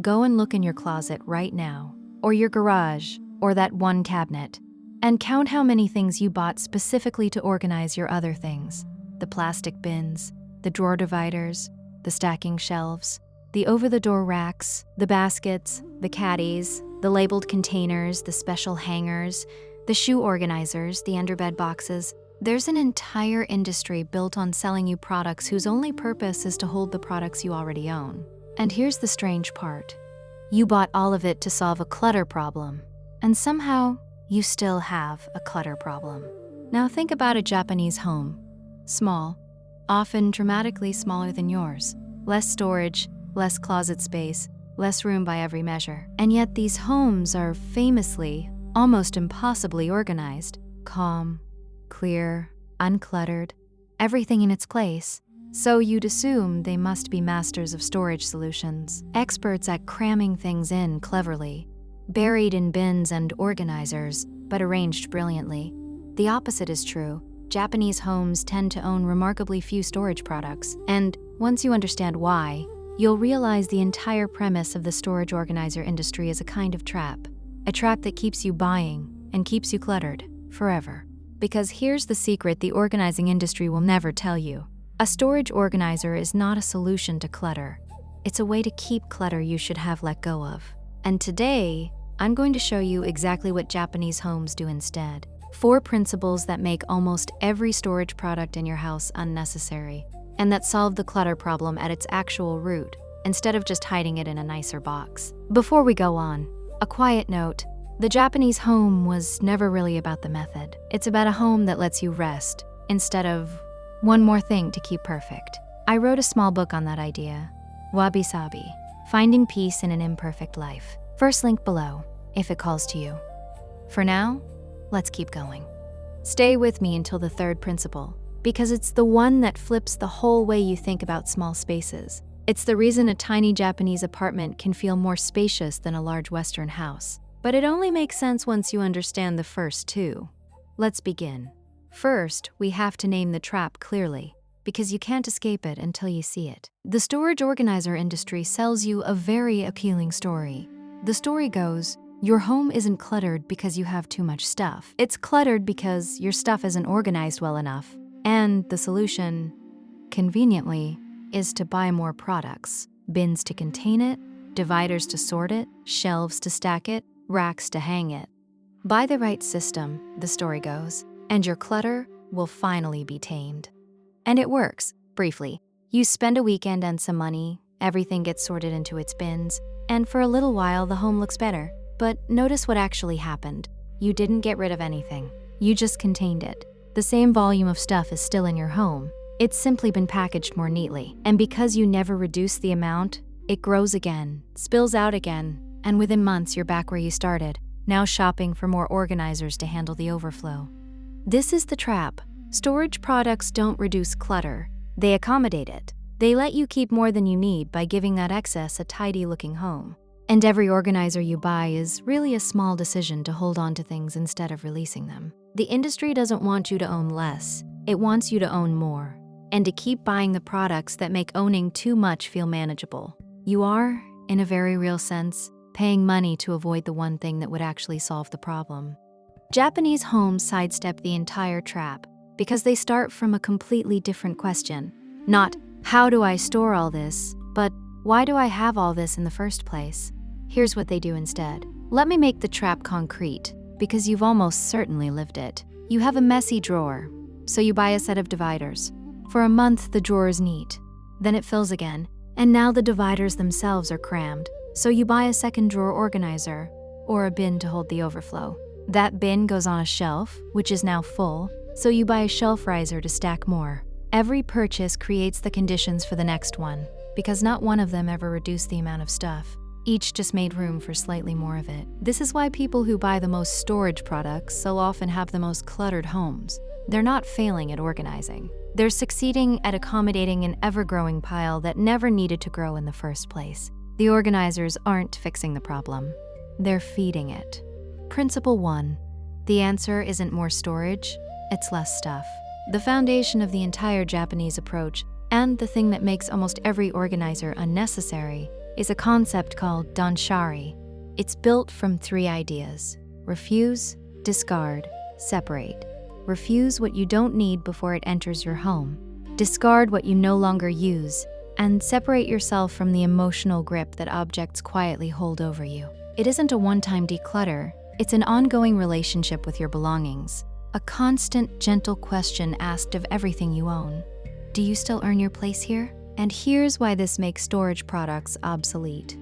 Go and look in your closet right now, or your garage, or that one cabinet, and count how many things you bought specifically to organize your other things. The plastic bins, the drawer dividers, the stacking shelves, the over-the-door racks, the baskets, the caddies, the labeled containers, the special hangers, the shoe organizers, the underbed boxes. There's an entire industry built on selling you products whose only purpose is to hold the products you already own. And here's the strange part. You bought all of it to solve a clutter problem, and somehow you still have a clutter problem. Now think about a Japanese home. Small, often dramatically smaller than yours. Less storage, less closet space, less room by every measure. And yet these homes are famously, almost impossibly organized. Calm, clear, uncluttered, everything in its place. So you'd assume they must be masters of storage solutions, experts at cramming things in cleverly, buried in bins and organizers, but arranged brilliantly. The opposite is true. Japanese homes tend to own remarkably few storage products, and once you understand why, you'll realize the entire premise of the storage organizer industry is a kind of trap. A trap that keeps you buying and keeps you cluttered forever. Because here's the secret the organizing industry will never tell you. A storage organizer is not a solution to clutter. It's a way to keep clutter you should have let go of. And today, I'm going to show you exactly what Japanese homes do instead. 4 principles that make almost every storage product in your house unnecessary, and that solve the clutter problem at its actual root, instead of just hiding it in a nicer box. Before we go on, a quiet note. The Japanese home was never really about the method. It's about a home that lets you rest, instead of one more thing to keep perfect. I wrote a small book on that idea, Wabi Sabi, Finding Peace in an Imperfect Life. First link below, if it calls to you. For now, let's keep going. Stay with me until the 3rd principle, because it's the one that flips the whole way you think about small spaces. It's the reason a tiny Japanese apartment can feel more spacious than a large Western house. But it only makes sense once you understand the first 2. Let's begin. First, we have to name the trap clearly, because you can't escape it until you see it. The storage organizer industry sells you a very appealing story. The story goes, your home isn't cluttered because you have too much stuff. It's cluttered because your stuff isn't organized well enough. And the solution, conveniently, is to buy more products. Bins to contain it, dividers to sort it, shelves to stack it, racks to hang it. Buy the right system, the story goes, and your clutter will finally be tamed. And it works, briefly. You spend a weekend and some money, everything gets sorted into its bins, and for a little while the home looks better. But notice what actually happened. You didn't get rid of anything. You just contained it. The same volume of stuff is still in your home. It's simply been packaged more neatly. And because you never reduce the amount, it grows again, spills out again, and within months you're back where you started, now shopping for more organizers to handle the overflow. This is the trap. Storage products don't reduce clutter. They accommodate it. They let you keep more than you need by giving that excess a tidy-looking home. And every organizer you buy is really a small decision to hold on to things instead of releasing them. The industry doesn't want you to own less. It wants you to own more, and to keep buying the products that make owning too much feel manageable. You are, in a very real sense, paying money to avoid the one thing that would actually solve the problem. Japanese homes sidestep the entire trap because they start from a completely different question. Not, how do I store all this, but why do I have all this in the first place? Here's what they do instead. Let me make the trap concrete, because you've almost certainly lived it. You have a messy drawer, so you buy a set of dividers. For a month, the drawer is neat. Then it fills again, and now the dividers themselves are crammed, so you buy a second drawer organizer, or a bin to hold the overflow. That bin goes on a shelf, which is now full, so you buy a shelf riser to stack more. Every purchase creates the conditions for the next one, because not one of them ever reduced the amount of stuff. Each just made room for slightly more of it. This is why people who buy the most storage products so often have the most cluttered homes. They're not failing at organizing. They're succeeding at accommodating an ever-growing pile that never needed to grow in the first place. The organizers aren't fixing the problem. They're feeding it. Principle 1. The answer isn't more storage, it's less stuff. The foundation of the entire Japanese approach, and the thing that makes almost every organizer unnecessary, is a concept called danshari. It's built from 3 ideas: refuse, discard, separate. Refuse what you don't need before it enters your home. Discard what you no longer use, and separate yourself from the emotional grip that objects quietly hold over you. It isn't a one-time declutter, it's an ongoing relationship with your belongings, a constant, gentle question asked of everything you own. Do you still earn your place here? And here's why this makes storage products obsolete.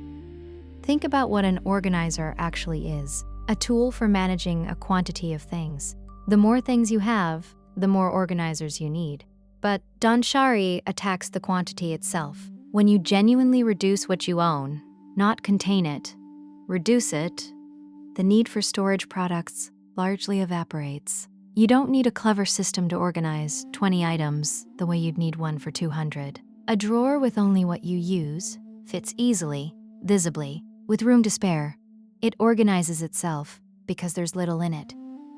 Think about what an organizer actually is: a tool for managing a quantity of things. The more things you have, the more organizers you need. But danshari attacks the quantity itself. When you genuinely reduce what you own, not contain it, reduce it, the need for storage products largely evaporates. You don't need a clever system to organize 20 items the way you'd need one for 200. A drawer with only what you use fits easily, visibly, with room to spare. It organizes itself because there's little in it.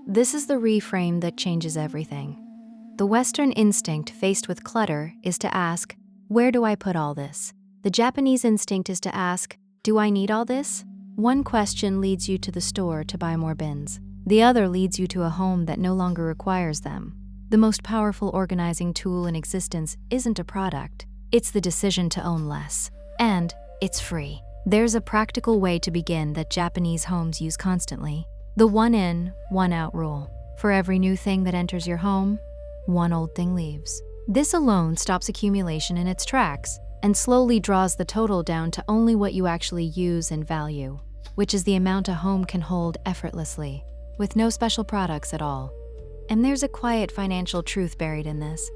This is the reframe that changes everything. The Western instinct faced with clutter is to ask, where do I put all this? The Japanese instinct is to ask, do I need all this? One question leads you to the store to buy more bins. The other leads you to a home that no longer requires them. The most powerful organizing tool in existence isn't a product, it's the decision to own less. And it's free. There's a practical way to begin that Japanese homes use constantly: the one in, one out rule. For every new thing that enters your home, one old thing leaves. This alone stops accumulation in its tracks and slowly draws the total down to only what you actually use and value, which is the amount a home can hold effortlessly, with no special products at all. And there's a quiet financial truth buried in this,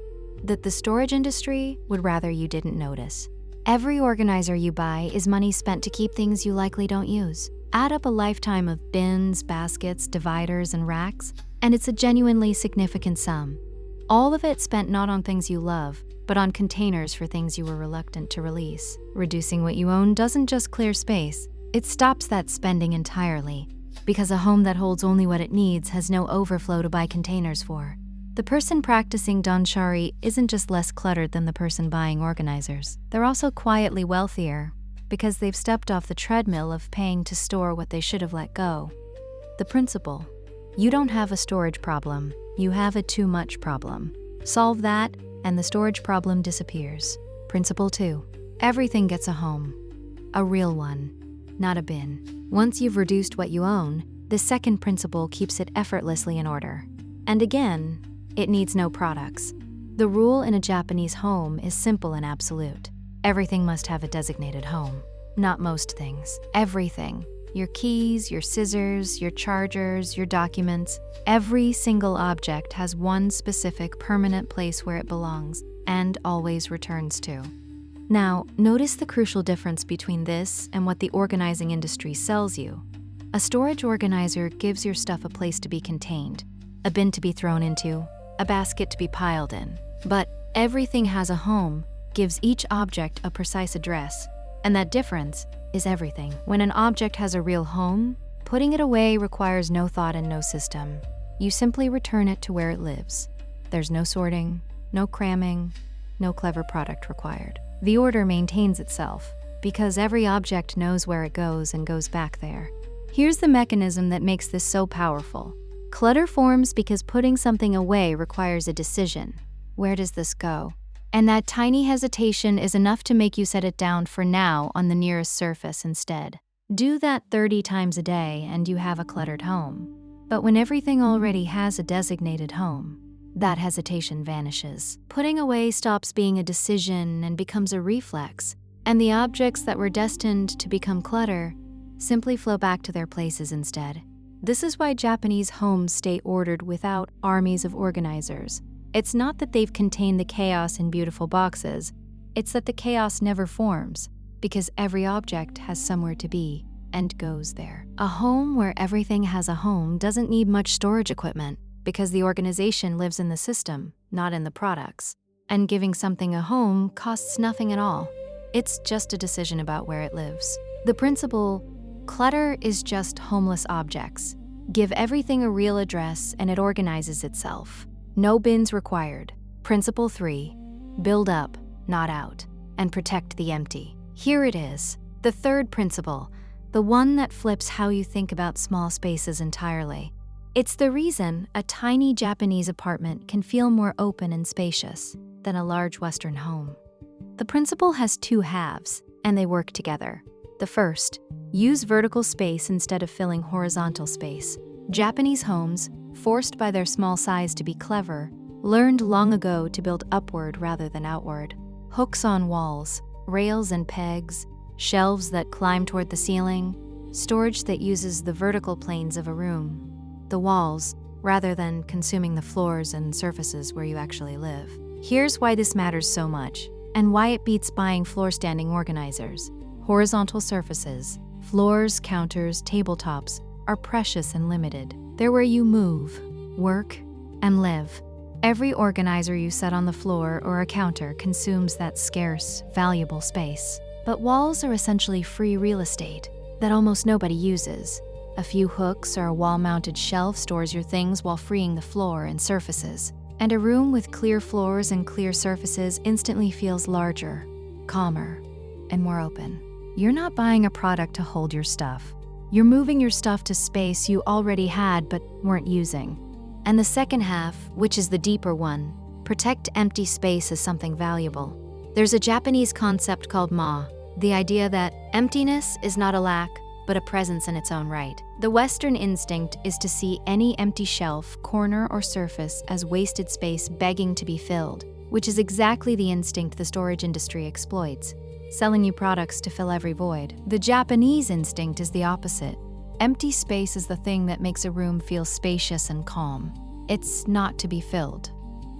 that the storage industry would rather you didn't notice. Every organizer you buy is money spent to keep things you likely don't use. Add up a lifetime of bins, baskets, dividers, and racks, and it's a genuinely significant sum. All of it spent not on things you love, but on containers for things you were reluctant to release. Reducing what you own doesn't just clear space, it stops that spending entirely, because a home that holds only what it needs has no overflow to buy containers for. The person practicing danshari isn't just less cluttered than the person buying organizers. They're also quietly wealthier, because they've stepped off the treadmill of paying to store what they should have let go. The principle: you don't have a storage problem, you have a too much problem. Solve that, and the storage problem disappears. Principle 2. Everything gets a home. A real one, not a bin. Once you've reduced what you own, the second principle keeps it effortlessly in order. And again, it needs no products. The rule in a Japanese home is simple and absolute. Everything must have a designated home. Not most things. Everything. Your keys, your scissors, your chargers, your documents. Every single object has one specific permanent place where it belongs and always returns to. Now, notice the crucial difference between this and what the organizing industry sells you. A storage organizer gives your stuff a place to be contained, a bin to be thrown into, a basket to be piled in. But everything has a home gives each object a precise address, and that difference is everything. When an object has a real home, putting it away requires no thought and no system. You simply return it to where it lives. There's no sorting, no cramming, no clever product required. The order maintains itself, because every object knows where it goes and goes back there. Here's the mechanism that makes this so powerful. Clutter forms because putting something away requires a decision. Where does this go? And that tiny hesitation is enough to make you set it down for now on the nearest surface instead. Do that 30 times a day and you have a cluttered home. But when everything already has a designated home, that hesitation vanishes. Putting away stops being a decision and becomes a reflex, and the objects that were destined to become clutter simply flow back to their places instead. This is why Japanese homes stay ordered without armies of organizers. It's not that they've contained the chaos in beautiful boxes, it's that the chaos never forms, because every object has somewhere to be and goes there. A home where everything has a home doesn't need much storage equipment, because the organization lives in the system, not in the products. And giving something a home costs nothing at all. It's just a decision about where it lives. The principle: clutter is just homeless objects. Give everything a real address and it organizes itself. No bins required. Principle 3, build up, not out, and protect the empty. Here it is. The third principle, the one that flips how you think about small spaces entirely. It's the reason a tiny Japanese apartment can feel more open and spacious than a large Western home. The principle has two halves, and they work together. The first, use vertical space instead of filling horizontal space. Japanese homes, forced by their small size to be clever, learned long ago to build upward rather than outward. Hooks on walls, rails and pegs, shelves that climb toward the ceiling, storage that uses the vertical planes of a room. The walls, rather than consuming the floors and surfaces where you actually live. Here's why this matters so much, and why it beats buying floor-standing organizers. Horizontal surfaces, floors, counters, tabletops, are precious and limited. They're where you move, work, and live. Every organizer you set on the floor or a counter consumes that scarce, valuable space. But walls are essentially free real estate that almost nobody uses. A few hooks or a wall-mounted shelf stores your things while freeing the floor and surfaces. And a room with clear floors and clear surfaces instantly feels larger, calmer, and more open. You're not buying a product to hold your stuff. You're moving your stuff to space you already had but weren't using. And the second half, which is the deeper one, protect empty space as something valuable. There's a Japanese concept called the idea that emptiness is not a lack, but a presence in its own right. The Western instinct is to see any empty shelf, corner, or surface as wasted space begging to be filled, which is exactly the instinct the storage industry exploits, selling you products to fill every void. The Japanese instinct is the opposite. Empty space is the thing that makes a room feel spacious and calm. It's not to be filled.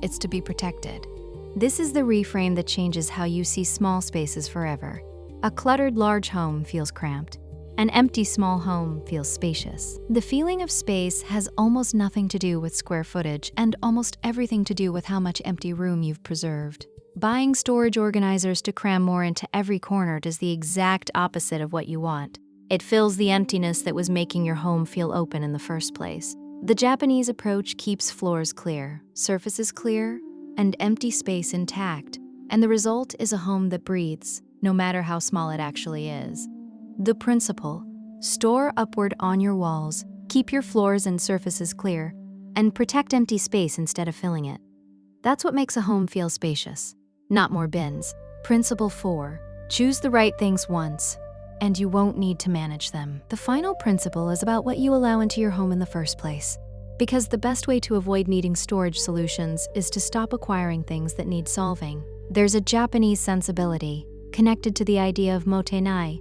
It's to be protected. This is the reframe that changes how you see small spaces forever. A cluttered large home feels cramped. An empty small home feels spacious. The feeling of space has almost nothing to do with square footage and almost everything to do with how much empty room you've preserved. Buying storage organizers to cram more into every corner does the exact opposite of what you want. It fills the emptiness that was making your home feel open in the first place. The Japanese approach keeps floors clear, surfaces clear, and empty space intact, and the result is a home that breathes, no matter how small it actually is. The principle, store upward on your walls, keep your floors and surfaces clear, and protect empty space instead of filling it. That's what makes a home feel spacious, not more bins. Principle 4, choose the right things once, and you won't need to manage them. The final principle is about what you allow into your home in the first place. Because the best way to avoid needing storage solutions is to stop acquiring things that need solving. There's a Japanese sensibility connected to the idea of motenai,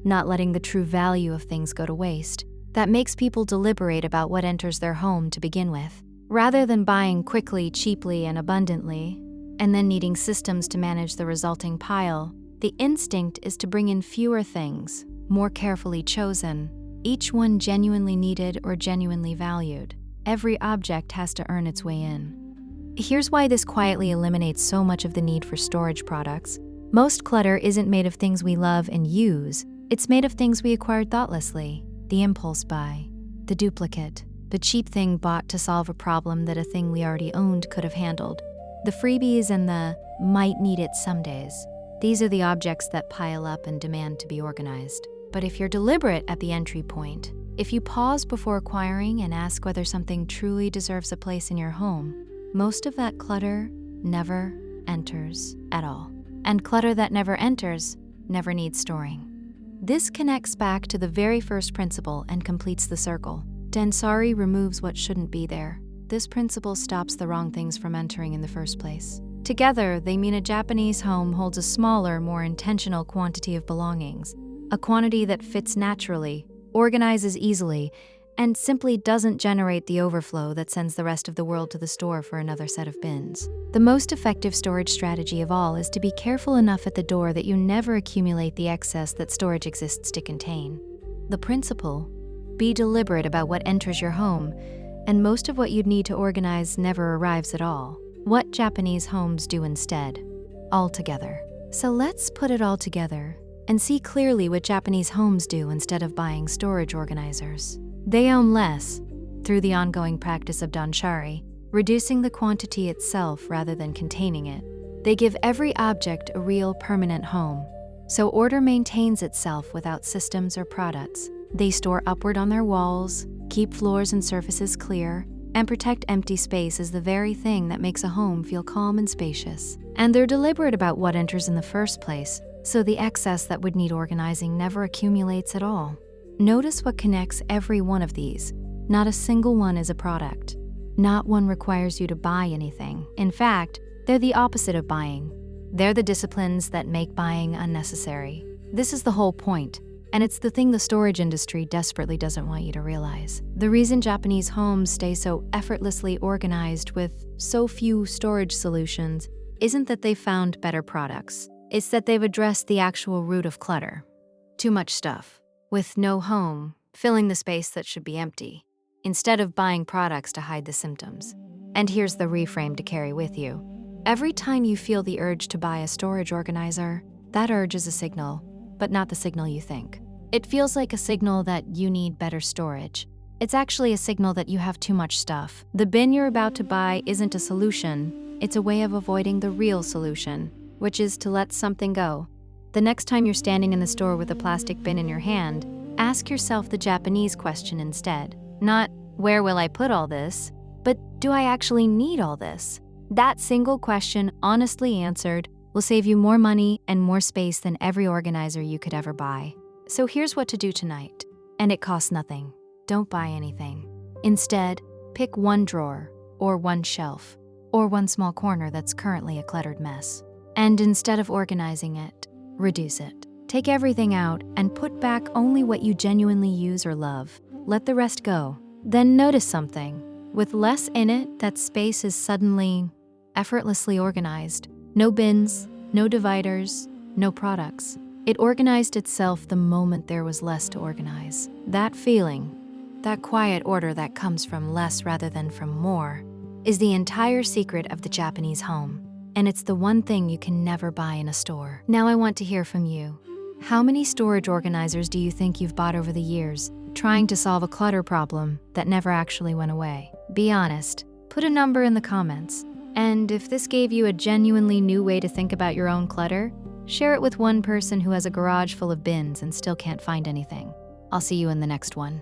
not letting the true value of things go to waste, that makes people deliberate about what enters their home to begin with. Rather than buying quickly, cheaply, and abundantly, and then needing systems to manage the resulting pile, the instinct is to bring in fewer things, more carefully chosen, each one genuinely needed or genuinely valued. Every object has to earn its way in. Here's why this quietly eliminates so much of the need for storage products. Most clutter isn't made of things we love and use. It's made of things we acquired thoughtlessly. The impulse buy, the duplicate, the cheap thing bought to solve a problem that a thing we already owned could have handled. The freebies and the might need it some days. These are the objects that pile up and demand to be organized. But if you're deliberate at the entry point, if you pause before acquiring and ask whether something truly deserves a place in your home, most of that clutter never enters at all. And clutter that never enters never needs storing. This connects back to the very first principle and completes the circle. Densari removes what shouldn't be there. This principle stops the wrong things from entering in the first place. Together, they mean a Japanese home holds a smaller, more intentional quantity of belongings, a quantity that fits naturally, organizes easily, and simply doesn't generate the overflow that sends the rest of the world to the store for another set of bins. The most effective storage strategy of all is to be careful enough at the door that you never accumulate the excess that storage exists to contain. The principle, be deliberate about what enters your home, and most of what you'd need to organize never arrives at all. What Japanese homes do instead, all together. So let's put it all together and see clearly what Japanese homes do instead of buying storage organizers. They own less through the ongoing practice of danshari, reducing the quantity itself rather than containing it. They give every object a real permanent home, So order maintains itself without systems or products. They store upward on their walls, keep floors and surfaces clear, and protect empty space is the very thing that makes a home feel calm and spacious. And they're deliberate about what enters in the first place, so the excess that would need organizing never accumulates at all. Notice what connects every one of these. Not a single one is a product. Not one requires you to buy anything. In fact, they're the opposite of buying. They're the disciplines that make buying unnecessary. This is the whole point, and it's the thing the storage industry desperately doesn't want you to realize. The reason Japanese homes stay so effortlessly organized with so few storage solutions isn't that they've found better products. It's that they've addressed the actual root of clutter. Too much stuff, with no home, filling the space that should be empty, instead of buying products to hide the symptoms. And here's the reframe to carry with you. Every time you feel the urge to buy a storage organizer, that urge is a signal, but not the signal you think. It feels like a signal that you need better storage. It's actually a signal that you have too much stuff. The bin you're about to buy isn't a solution, it's a way of avoiding the real solution, which is to let something go. The next time you're standing in the store with a plastic bin in your hand, ask yourself the Japanese question instead. Not, where will I put all this? But do I actually need all this? That single question, honestly answered, will save you more money and more space than every organizer you could ever buy. So here's what to do tonight. And it costs nothing. Don't buy anything. Instead, pick one drawer, or one shelf, or one small corner that's currently a cluttered mess. And instead of organizing it, reduce it. Take everything out and put back only what you genuinely use or love. Let the rest go. Then notice something. With less in it, that space is suddenly effortlessly organized. No bins, no dividers, no products. It organized itself the moment there was less to organize. That feeling, that quiet order that comes from less rather than from more, is the entire secret of the Japanese home. And it's the one thing you can never buy in a store. Now I want to hear from you. How many storage organizers do you think you've bought over the years, trying to solve a clutter problem that never actually went away? Be honest. Put a number in the comments. And if this gave you a genuinely new way to think about your own clutter, share it with one person who has a garage full of bins and still can't find anything. I'll see you in the next one.